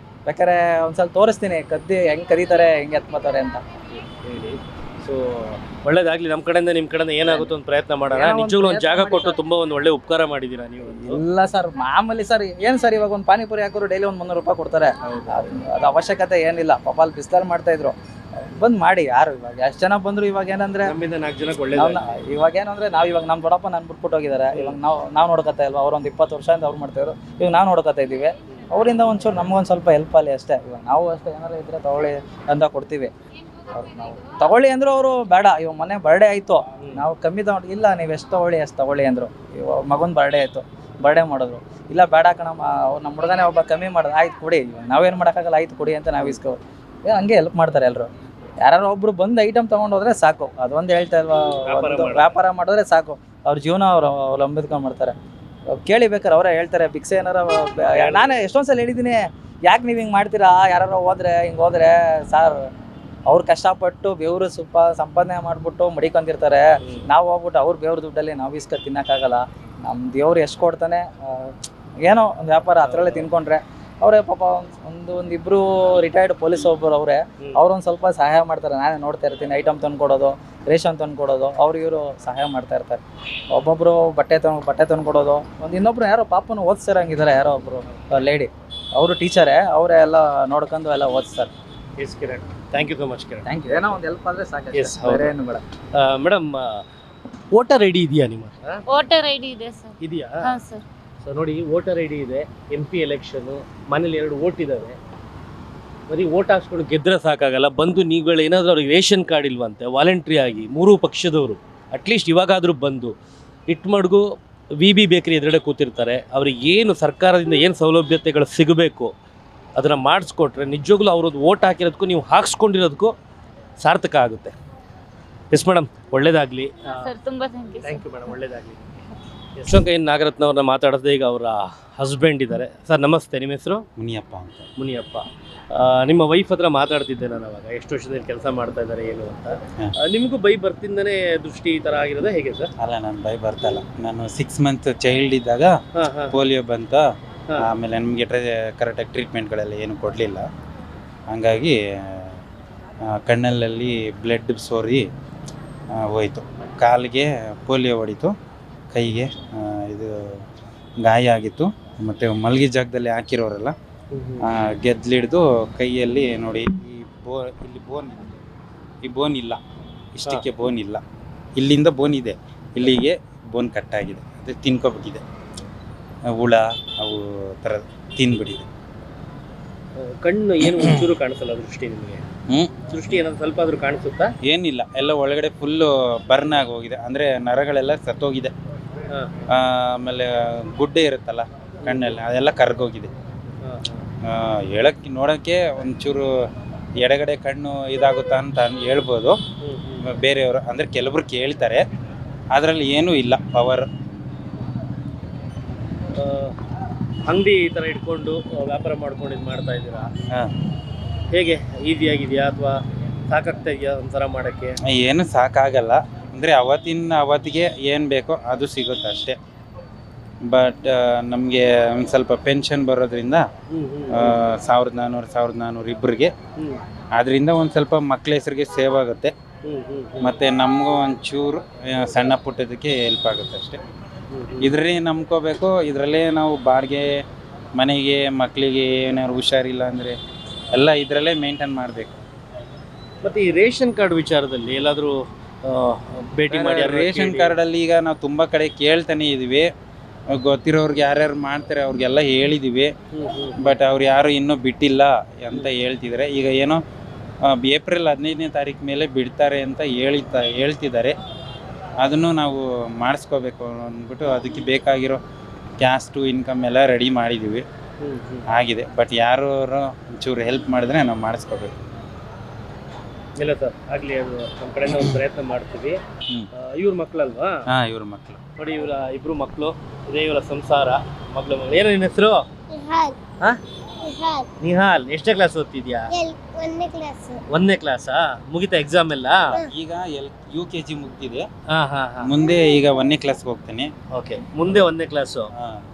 ಬೇಕಾದ್ರೆ ಒಂದ್ಸಲ ತೋರಿಸ್ತೀನಿ ಹೆಂಗೆ ಕದೀತಾರೆ, ಹೆಂಗೆ ಎತ್ಕೋತಾರೆ ಅಂತ. ಸೊ ಒಳ್ಳೇದಾಗ್ಲಿ. ನಮ್ಮ ಕಡೆಯಿಂದ ನಿಮ್ಮ ಕಡೆಯಿಂದ ಏನಾಗುತ್ತೋ ಒಂದು ಪ್ರಯತ್ನ ಮಾಡೋಣ. ನಿಜವಾಗ್ಲೂ ಒಂದು ಜಾಗ ಕೊಟ್ಟು ತುಂಬ ಒಂದು ಒಳ್ಳೆ ಉಪಕಾರ ಮಾಡಿದ್ದೀರಾ ನೀವು. ಇಲ್ಲ ಸರ್, ಮಾಮೂಲಿ ಸರ್. ಏನು ಸರ್, ಇವಾಗ ಒಂದು ಪಾನಿಪುರಿ ಹಾಕೋರು ಡೈಲಿ ಒಂದು 300 ರೂಪಾಯಿ ಕೊಡ್ತಾರೆ. ಅದು ಅವಶ್ಯಕತೆ ಏನಿಲ್ಲ. ಪಾಪ ಅಲ್ಲಿ ಬಿಸ್ಲಲ್ಲಿ ಮಾಡ್ತಾ ಇದ್ರು. ಬಂದು ಮಾಡಿ. ಯಾರು ಇವಾಗ ಎಷ್ಟು ಜನ ಬಂದ್ರು, ಇವಾಗ ಏನಂದ್ರೆ 4 ಜನಕ್ಕೆ ಒಳ್ಳೆ. ಇವಾಗ ಏನಂದ್ರೆ ಇವಾಗ ನಮ್ಮ ದೊಡ್ಡಪ್ಪ ನಾನು ಬಿಟ್ಬಿಟ್ಟು ಹೋಗಿದ್ದಾರೆ. ಇವಾಗ ನಾವು ನೋಡ್ಕೊತಾ ಇಲ್ವಾ, ಅವ್ರೊಂದು 20 ವರ್ಷದಿಂದ ಅವ್ರು ಮಾಡ್ತಾಯಿದ್ರು. ಇವಾಗ ನಾವು ನೋಡ್ಕೊತಾ ಇದ್ದೀವಿ. ಅವರಿಂದ ಒಂಚೂರು ನಮ್ಗೊಂದು ಸ್ವಲ್ಪ ಹೆಲ್ಪ್ ಅಲ್ಲಿ ಅಷ್ಟೇ. ಇವಾಗ ನಾವು ಅಷ್ಟೇ ಏನಾರು ಇದ್ರೆ ತಗೊಳ್ಳಿ ಅಂತ ಕೊಡ್ತೀವಿ. ನಾವು ತಗೊಳ್ಳಿ ಅಂದರು ಅವರು ಬೇಡ. ಇವಾಗ ಮೊನ್ನೆ ಬರ್ಡೇ ಆಯಿತು, ನಾವು ಕಮ್ಮಿ ತಗೊಂಡು ಇಲ್ಲ ನೀವು ಎಷ್ಟು ತಗೊಳ್ಳಿ ಅಂದರು. ಇವಾಗ ಮಗನ ಬರ್ಡೇ ಮಾಡಿದ್ರು. ಇಲ್ಲ ಬೇಡ ಕಣಮ್ಮ, ನಮ್ಮ ಹುಡುಗನೇ ಒಬ್ಬ ಕಮ್ಮಿ ಮಾಡೋದು. ಆಯ್ತು ಕೊಡಿ, ನಾವೇನು ಮಾಡೋಕ್ಕಾಗಲ್ಲ, ಆಯ್ತು ಕೊಡಿ ಅಂತ ನಾವು ಇಸ್ಕೋ. ಹಂಗೆ ಹೆಲ್ಪ್ ಮಾಡ್ತಾರೆ ಎಲ್ಲರೂ. ಯಾರು ಒಬ್ರು ಬಂದು ಐಟಮ್ ತೊಗೊಂಡೋದ್ರೆ ಸಾಕು. ಅದೊಂದು ಹೇಳ್ತಾ ಇಲ್ವಾ, ವ್ಯಾಪಾರ ಮಾಡಿದ್ರೆ ಸಾಕು. ಅವ್ರ ಜೀವನ ಅವ್ರು ಅವಲಂಬಿಸ್ಕೊಂಡು ಮಾಡ್ತಾರೆ. ಕೇಳಿ ಬೇಕಾರೆ ಅವರೇ ಹೇಳ್ತಾರೆ. ಭಿಕ್ಷೆ ಏನಾರ ನಾನೇ ಎಷ್ಟೊಂದು ಸಲ ಹೇಳಿದ್ದೀನಿ, ಯಾಕೆ ನೀವು ಹಿಂಗೆ ಮಾಡ್ತೀರಾ, ಯಾರು ಹೋದ್ರೆ ಸಾರ್ ಅವ್ರು ಕಷ್ಟಪಟ್ಟು ಬೆವರು ಸ್ವಲ್ಪ ಸಂಪಾದನೆ ಮಾಡಿಬಿಟ್ಟು ಮಡಿಕೊಂಡಿರ್ತಾರೆ. ನಾವು ಹೋಗ್ಬಿಟ್ಟು ಅವ್ರ ಬೆವ್ರ ದುಡ್ಡಲ್ಲಿ ನಾವು ತಿನ್ನೋಕ್ಕಾಗಲ್ಲ. ನಮ್ಮ ದೇವ್ರು ಎಷ್ಟು ಕೊಡ್ತಾನೆ, ಏನೋ ಒಂದು ವ್ಯಾಪಾರ ಅದರಲ್ಲೇ ತಿನ್ಕೊಂಡ್ರೆ ಅವರೇ ಪಾಪ ಒಂದಿಬ್ರು ರಿಟೈರ್ಡ್ ಪೊಲೀಸ್ ಒಬ್ಬರು ಅವರೇ, ಅವ್ರೊಂದು ಸ್ವಲ್ಪ ಸಹಾಯ ಮಾಡ್ತಾರೆ. ನಾನೇ ನೋಡ್ತಾ ಇರ್ತೀನಿ, ಐಟಮ್ ತಂದ್ಕೊಡೋದು, ರೇಷನ್ ತಂದ್ಕೊಡೋದು, ಇವರು ಸಹಾಯ ಮಾಡ್ತಾ ಇರ್ತಾರೆ. ಒಬ್ಬೊಬ್ರು ಬಟ್ಟೆ ತಂದ್ಕೊಡೋದು, ಇನ್ನೊಬ್ರು ಯಾರೋ ಪಾಪನ ಓದಿಸ್ತಾರಂಗಿದ್ದಾರೆ, ಯಾರೋ ಒಬ್ರು ಲೇಡಿ, ಅವರು ಟೀಚರೇ, ಅವರೇ ಎಲ್ಲ ನೋಡ್ಕೊಂಡು ಎಲ್ಲ ಓದಿಸ್ತಾರೆ. Yes Kiran, thank you so much Kiran. Thank you. ಏನೋ ಒಂದು ಹೆಲ್ಪ್ ಆದರೆ ಸಾಕು, Yes, ಹೌದು. ಬೇರೆ ಏನು ಬೇಡ. ಮೇಡಮ್, ವೋಟರ್ ಐ ಡಿ ಇದೆಯಾ ನಿಮ್ಮ ಹತ್ರ? ವೋಟರ್ ಐ ಡಿ ಇದೆ ಸರ್. ಇದೆಯಾ? ಹಾಂ ಸರ್. ಸೊ ನೋಡಿ, ವೋಟರ್ ಐ ಡಿ ಇದೆ, MP ಎಲೆಕ್ಷನ್ನು, ಮನೇಲಿ 2 ವೋಟ್ ಇದ್ದಾವೆ. ಬರೀ ವೋಟ್ ಹಾಕ್ಸ್ಕೊಂಡು ಗೆದ್ರೆ ಸಾಕಾಗಲ್ಲ, ಬಂದು ನೀವುಗಳು ಏನಾದರೂ ಅವ್ರಿಗೆ ರೇಷನ್ ಕಾರ್ಡ್ ಇಲ್ವಂತೆ, ವಾಲಂಟ್ರಿ ಆಗಿ 3 ಪಕ್ಷದವರು ಅಟ್ಲೀಸ್ಟ್ ಇವಾಗಾದರೂ ಬಂದು ಇಟ್ಮಡ್ಗು VB ಬೇಕರಿ ಎದುರುಗಡೆ ಕೂತಿರ್ತಾರೆ. ಅವ್ರಿಗೆ ಏನು ಸರ್ಕಾರದಿಂದ ಏನು ಸೌಲಭ್ಯತೆಗಳು ಸಿಗಬೇಕು ಅದನ್ನು ಮಾಡಿಸ್ಕೊಟ್ರೆ ನಿಜವಾಗ್ಲೂ ಅವ್ರದ್ದು ವೋಟ್ ಹಾಕಿರೋದಕ್ಕೂ ನೀವು ಹಾಕ್ಸ್ಕೊಂಡಿರೋದಕ್ಕೂ ಸಾರ್ಥಕ ಆಗುತ್ತೆ. ಎಸ್ ಮೇಡಮ್, ಒಳ್ಳೇದಾಗಲಿ. ಸರ್ ತುಂಬ thank you. Thank you madam, ಒಳ್ಳೇದಾಗಲಿ. ಯಶವಂತ ಎನ್ ನಾಗರತ್ನ ಅವ್ರನ್ನ ಮಾತಾಡಿದ್ರೆ ಈಗ ಅವರ ಹಸ್ಬೆಂಡ್ ಇದ್ದಾರೆ. ಸರ್ ನಮಸ್ತೆ, ನಿಮ್ಮ ಹೆಸರು? ಮುನಿಯಪ್ಪ ಅಂತ. ಮುನಿಯಪ್ಪ. ನಿಮ್ಮ ವೈಫ್ ಹತ್ರ ಮಾತಾಡ್ತಿದ್ದೆ ನಾನು ಅವಾಗ, ಎಷ್ಟು ವರ್ಷದಿಂದ ಕೆಲಸ ಮಾಡ್ತಾ ಇದ್ದಾರೆ ಏನು ಅಂತ. ನಿಮಗೂ ಬೈ ಬರ್ತಿಂದನೇ ದೃಷ್ಟಿ ಈ ಥರ ಆಗಿರೋದು ಹೇಗೆ ಸರ್? ಅಲ್ಲ, ನಾನು ಬೈ ಬರ್ತಲ್ಲ. ನಾನು 6 ಮಂತ್ ಚೈಲ್ಡ್ ಇದ್ದಾಗ ಪೋಲಿಯೋ ಬಂತ. ಆಮೇಲೆ ನಮಗೆ ಕರೆಕ್ಟಾಗಿ ಟ್ರೀಟ್ಮೆಂಟ್ಗಳೆಲ್ಲ ಏನು ಕೊಡಲಿಲ್ಲ. ಹಂಗಾಗಿ ಕಣ್ಣಲ್ಲಿ ಬ್ಲಡ್ ಸೋರಿ ಹೋಯಿತು, ಕಾಲಿಗೆ ಪೋಲಿಯೋ ಹೊಡಿತು, ಕೈಗೆ ಇದು ಗಾಯ ಆಗಿತ್ತು. ಮತ್ತು ಮಲಗಿ ಜಾಗದಲ್ಲಿ ಹಾಕಿರೋರಲ್ಲ, ಗೆದ್ಲಿಡ್ದು ಕೈಯಲ್ಲಿ ನೋಡಿ ಇಲ್ಲಿ ಬೋನ್ ಇಲ್ಲ, ಇಷ್ಟಕ್ಕೆ ಬೋನ್ ಇಲ್ಲ, ಇಲ್ಲಿಂದ ಬೋನ್ ಇದೆ, ಇಲ್ಲಿಗೆ ಬೋನ್ ಕಟ್ಟಾಗಿದೆ, ಅದು ತಿನ್ಕೊಬಿಟ್ಟಿದೆ, ಹುಳ ಅವು ಥರ ತಿನ್ಬಿಟ್ಟಿದೆ. ಕಣ್ಣು ಏನು ಒಂಚೂರು ಕಾಣಿಸಲ್ಲ ದೃಷ್ಟಿ ನಿಮಗೆ? ದೃಷ್ಟಿ ಏನಾದ್ರು ಸ್ವಲ್ಪ ಆದ್ರೂ ಕಾಣಿಸುತ್ತಾ? ಏನಿಲ್ಲ, ಎಲ್ಲ ಒಳಗಡೆ ಫುಲ್ಲು ಬರ್ನ್ ಆಗಿ ಹೋಗಿದೆ, ಅಂದರೆ ನರಗಳೆಲ್ಲ ಸತ್ತೋಗಿದೆ. ಆಮೇಲೆ ಗುಡ್ಡೆ ಇರುತ್ತಲ್ಲ ಕಣ್ಣಲ್ಲಿ, ಅದೆಲ್ಲ ಕರ್ಗೋಗಿದೆ. ಹೇಳಕ್ಕೆ ನೋಡೋಕ್ಕೆ ಒಂಚೂರು ಎಡಗಡೆ ಕಣ್ಣು ಇದಾಗುತ್ತಾ ಅಂತ ಹೇಳ್ಬೋದು ಬೇರೆಯವರು, ಅಂದರೆ ಕೆಲವರು ಕೇಳ್ತಾರೆ, ಅದರಲ್ಲಿ ಏನೂ ಇಲ್ಲ ಪವರ್. ಅಂಗಡಿ ಈ ಥರ ಇಟ್ಕೊಂಡು ವ್ಯಾಪಾರ ಮಾಡ್ಕೊಂಡು ಇದು ಮಾಡ್ತಾ ಇದ್ದೀರಾ? ಹಾಂ. ಹೇಗೆ, ಈಸಿಯಾಗಿದೆಯಾ ಅಥವಾ ಸಾಕಾಗ್ತಾ ಇದೆಯಾ ಒಂಥರ ಮಾಡೋಕ್ಕೆ? ಏನು ಸಾಕಾಗಲ್ಲ, ಅಂದರೆ ಅವತ್ತಿಗೆ ಏನು ಬೇಕೋ ಅದು ಸಿಗುತ್ತೆ ಅಷ್ಟೇ. ಬಟ್ ನಮಗೆ ಒಂದು ಸ್ವಲ್ಪ ಪೆನ್ಷನ್ ಬರೋದ್ರಿಂದ 1400 ಇಬ್ಬರಿಗೆ, ಅದರಿಂದ ಒಂದು ಸ್ವಲ್ಪ ಮಕ್ಳ ಹೆಸರಿಗೆ ಸೇವ್ ಆಗುತ್ತೆ. ಮತ್ತು ನಮಗೂ ಒಂಚೂರು ಸಣ್ಣ ಪುಟ್ಟದಕ್ಕೆ ಹೆಲ್ಪ್ ಆಗುತ್ತೆ ಅಷ್ಟೇ. ಇದರಲ್ಲಿ ನಂಬ್ಕೋಬೇಕು, ಇದರಲ್ಲೇ ನಾವು ಬಾಡಿಗೆ ಮನೆಗೆ ಮಕ್ಕಳಿಗೆ ಏನಾದ್ರು ಹುಷಾರಿಲ್ಲ ಅಂದರೆ ಎಲ್ಲ ಇದರಲ್ಲೇ ಮೇಂಟೈನ್ ಮಾಡಬೇಕು. ಮತ್ತು ಈ ರೇಷನ್ ಕಾರ್ಡ್ ವಿಚಾರದಲ್ಲಿ ಎಲ್ಲಾದರೂ ಭೇಟಿ ಮಾಡಿ? ರೇಷನ್ ಕಾರ್ಡಲ್ಲಿ ಈಗ ನಾವು ತುಂಬ ಕಡೆ ಕೇಳ್ತಾನೆ ಇದ್ದೀವಿ, ಗೊತ್ತಿರೋರ್ಗೆ ಯಾರ್ಯಾರು ಮಾಡ್ತಾರೆ ಅವ್ರಿಗೆಲ್ಲ ಹೇಳಿದ್ದೀವಿ, ಬಟ್ ಅವ್ರು ಯಾರು ಇನ್ನೂ ಬಿಟ್ಟಿಲ್ಲ ಅಂತ ಹೇಳ್ತಿದ್ದಾರೆ. ಈಗ ಏನೋ ಏಪ್ರಿಲ್ 15ನೇ ತಾರೀಕು ಮೇಲೆ ಬಿಡ್ತಾರೆ ಅಂತ ಹೇಳ್ತಿದ್ದಾರೆ. ಅದನ್ನು ನಾವು ಮಾಡಿಸ್ಕೋಬೇಕು ಅಂದ್ಬಿಟ್ಟು ಅದಕ್ಕೆ ಬೇಕಾಗಿರೋ ಕ್ಯಾಸ್ಟು ಇನ್ಕಮ್ ಎಲ್ಲ ರೆಡಿ ಮಾಡಿದ್ದೀವಿ, ಆಗಿದೆ. ಬಟ್ ಯಾರು ಒಂಚೂರು ಹೆಲ್ಪ್ ಮಾಡಿದ್ರೆ ನಾವು ಮಾಡಿಸ್ಕೋಬೇಕು. ಇಲ್ಲ ಸರ್, ಆಗಲಿ, ಅದು ನಮ್ಮ ಕಡೆಯಿಂದ ಒಂದು ಪ್ರಯತ್ನ ಮಾಡ್ತೀವಿ. ಇವ್ರ ಮಕ್ಕಳಲ್ವಾ? ಹಾಂ, ಇವ್ರ ಮಕ್ಕಳು ನೋಡಿ, ಇವರ 2 ಮಕ್ಕಳು, ಇದೇ ಇವರ ಸಂಸಾರ. ಮಗಳು ಏನೋ ನಿನ್ನ ಹೆಸರು? ನಿಹಾಲ್. ಎಷ್ಟೇ ಕ್ಲಾಸ್ ಓದ್ತಿದ್ಯಾ? 1ನೇ ಕ್ಲಾಸಾ? ಮುಗಿತಾ ಎಕ್ಸಾಮ್ ಎಲ್ಲ? ಈಗ UKG ಮುಗ್ದಿದೆ. ಮುಂದೆ ಈಗ 1ನೇ ಕ್ಲಾಸ್ಗೆ ಹೋಗ್ತೀನಿ. ಓಕೆ, ಮುಂದೆ 1ನೇ ಕ್ಲಾಸು.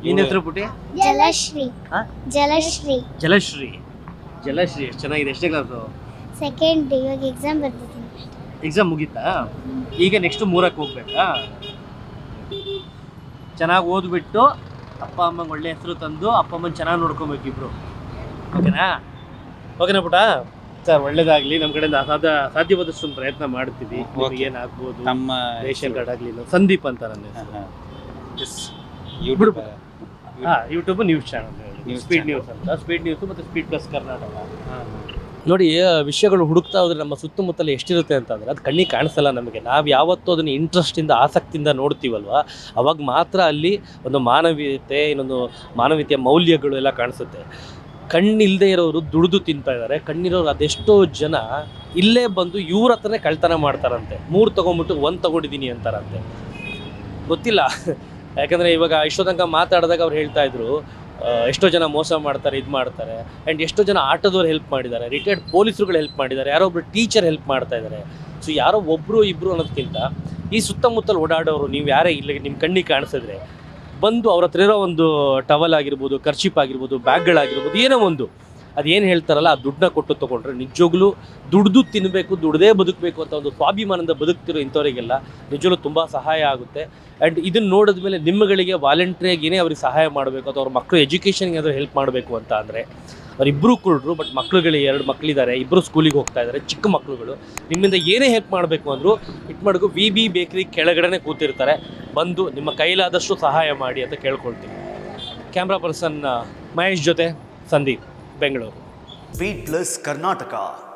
ನಿನ್ನ ಹೆಸರು ಪುಟಿ? ಜಲಶ್ರೀ. ಜಲಶ್ರೀ. ಎಷ್ಟು ಚೆನ್ನಾಗಿದೆ. ಎಷ್ಟೇ ಕ್ಲಾಸು? ಸೆಕೆಂಡ್. ಇವಾಗ ಎಕ್ಸಾಮ್ ಬರ್ತಿದ್ದೀನಿ. ಎಕ್ಸಾಮ್ ಮುಗೀತಾ? ಈಗ ನೆಕ್ಸ್ಟ್ 3ಕ್ಕೆ ಹೋಗ್ಬೇಕಾ? ಚೆನ್ನಾಗಿ ಓದ್ಬಿಟ್ಟು ಅಪ್ಪ ಅಮ್ಮಂಗೆ ಒಳ್ಳೆ ಹೆಸರು ತಂದು ಅಪ್ಪ ಅಮ್ಮನ ಚೆನ್ನಾಗಿ ನೋಡ್ಕೊಬೇಕು ಇಬ್ರು. ಓಕೆನಾ ಪುಟ? ಸರ್, ಒಳ್ಳೇದಾಗಲಿ. ನಮ್ಮ ಕಡೆಯಿಂದ ಸಾಧ್ಯವಾದಷ್ಟು ಪ್ರಯತ್ನ ಮಾಡ್ತೀವಿ. ಏನಾಗ್ಬೋದು, ನಮ್ಮ ರೇಷನ್ ಕಾರ್ಡ್ ಆಗಲಿ. ಸಂದೀಪ್ ಅಂತ ನನ್ನ YouTube news channel speed news ಅಂತ, ಸ್ಪೀಡ್ ನ್ಯೂಸ್ ಮತ್ತು ಸ್ಪೀಡ್ ಪ್ಲಸ್ ಕರ್ನಾಟಕ. ನೋಡಿ, ವಿಷಯಗಳು ಹುಡುಕ್ತಾ ಹೋದ್ರೆ ನಮ್ಮ ಸುತ್ತಮುತ್ತಲು ಎಷ್ಟಿರುತ್ತೆ ಅಂತಂದರೆ ಅದು ಕಣ್ಣಿಗೆ ಕಾಣಿಸಲ್ಲ ನಮಗೆ. ನಾವು ಯಾವತ್ತೂ ಅದನ್ನು ಇಂಟ್ರೆಸ್ಟಿಂದ ಆಸಕ್ತಿಯಿಂದ ನೋಡ್ತೀವಲ್ವ, ಅವಾಗ ಮಾತ್ರ ಅಲ್ಲಿ ಒಂದು ಮಾನವೀಯತೆ, ಇನ್ನೊಂದು ಮಾನವೀಯತೆಯ ಮೌಲ್ಯಗಳು ಎಲ್ಲ ಕಾಣಿಸುತ್ತೆ. ಕಣ್ಣಿಲ್ಲದೆ ಇರೋರು ದುಡಿದು ತಿಂತಾ ಇದ್ದಾರೆ, ಕಣ್ಣಿರೋರು ಅದೆಷ್ಟೋ ಜನ ಇಲ್ಲೇ ಬಂದು ಇವ್ರ ಹತ್ರನೇ ಕಳ್ತನ ಮಾಡ್ತಾರಂತೆ. 3 ತೊಗೊಂಬಿಟ್ಟು 1 ತೊಗೊಂಡಿದ್ದೀನಿ ಅಂತಾರಂತೆ. ಗೊತ್ತಿಲ್ಲ, ಯಾಕಂದರೆ ಇವಾಗ ಇಷ್ಟೋ ತನಕ ಮಾತಾಡಿದಾಗ ಅವ್ರು ಹೇಳ್ತಾ ಇದ್ರು ಎಷ್ಟೋ ಜನ ಮೋಸ ಮಾಡ್ತಾರೆ, ಇದು ಮಾಡ್ತಾರೆ. ಆ್ಯಂಡ್ ಎಷ್ಟೋ ಜನ ಆಟೋದವ್ರು ಹೆಲ್ಪ್ ಮಾಡಿದ್ದಾರೆ, ರಿಟೈರ್ಡ್ ಪೊಲೀಸರುಗಳು ಹೆಲ್ಪ್ ಮಾಡಿದ್ದಾರೆ, ಯಾರೋ ಒಬ್ಬರು ಟೀಚರ್ ಹೆಲ್ಪ್ ಮಾಡ್ತಾ ಇದ್ದಾರೆ. ಸೊ ಯಾರೋ ಒಬ್ಬರು ಇಬ್ಬರು ಅನ್ನೋದಕ್ಕಿಂತ ಈ ಸುತ್ತಮುತ್ತಲು ಓಡಾಡೋರು ನೀವು ಯಾರೇ ಇಲ್ಲ ನಿಮ್ಮ ಕಣ್ಣಿಗೆ ಕಾಣಿಸಿದ್ರೆ ಬಂದು ಅವ್ರ ಹತ್ರ ಇರೋ ಒಂದು ಟವಲ್ ಆಗಿರ್ಬೋದು, ಕರ್ಚಿಪ್ ಆಗಿರ್ಬೋದು, ಬ್ಯಾಗ್ಗಳಾಗಿರ್ಬೋದು, ಏನೋ ಒಂದು ಅದೇನು ಹೇಳ್ತಾರಲ್ಲ ಆ ದುಡ್ಡನ್ನ ಕೊಟ್ಟು ತೊಗೊಂಡ್ರೆ ನಿಜವಾಗ್ಲೂ ದುಡ್ದು ತಿನ್ನಬೇಕು, ದುಡ್ದೇ ಬದುಕಬೇಕು ಅಂತ ಒಂದು ಸ್ವಾಭಿಮಾನದಿಂದ ಬದುಕ್ತಿರೋ ಇಂಥವರಿಗೆಲ್ಲ ನಿಜವಾಗ್ಲೂ ತುಂಬ ಸಹಾಯ ಆಗುತ್ತೆ. ಆ್ಯಂಡ್ ಇದನ್ನು ನೋಡಿದ ಮೇಲೆ ನಿಮ್ಮಗಳಿಗೆ ವಾಲಂಟ್ರಿಯಾಗಿ ಏನೇ ಅವ್ರಿಗೆ ಸಹಾಯ ಮಾಡಬೇಕು ಅಥವಾ ಅವ್ರ ಮಕ್ಕಳು ಎಜುಕೇಷನ್ಗೆ ಏನಾದರೂ ಹೆಲ್ಪ್ ಮಾಡಬೇಕು ಅಂತ ಅಂದರೆ, ಅವರಿಬ್ಬರು ಕುರುಡ್ರು, ಬಟ್ ಮಕ್ಳುಗಳಿಗೆ 2 ಮಕ್ಕಳಿದ್ದಾರೆ, ಇಬ್ಬರು ಸ್ಕೂಲಿಗೆ ಹೋಗ್ತಾ ಇದ್ದಾರೆ, ಚಿಕ್ಕ ಮಕ್ಕಳುಗಳು. ನಿಮ್ಮಿಂದ ಏನೇ ಹೆಲ್ಪ್ ಮಾಡಬೇಕು ಅಂದರೂ ಇಟ್ಮಡ್ಗು VB ಬೇಕ್ರಿ ಕೆಳಗಡೆ ಕೂತಿರ್ತಾರೆ, ಬಂದು ನಿಮ್ಮ ಕೈಲಾದಷ್ಟು ಸಹಾಯ ಮಾಡಿ ಅಂತ ಕೇಳ್ಕೊಳ್ತೀನಿ. ಕ್ಯಾಮ್ರಾ ಪರ್ಸನ್ ಮಹೇಶ್ ಜೊತೆ Sandeep, Bengaluru. Beat Plus Karnataka.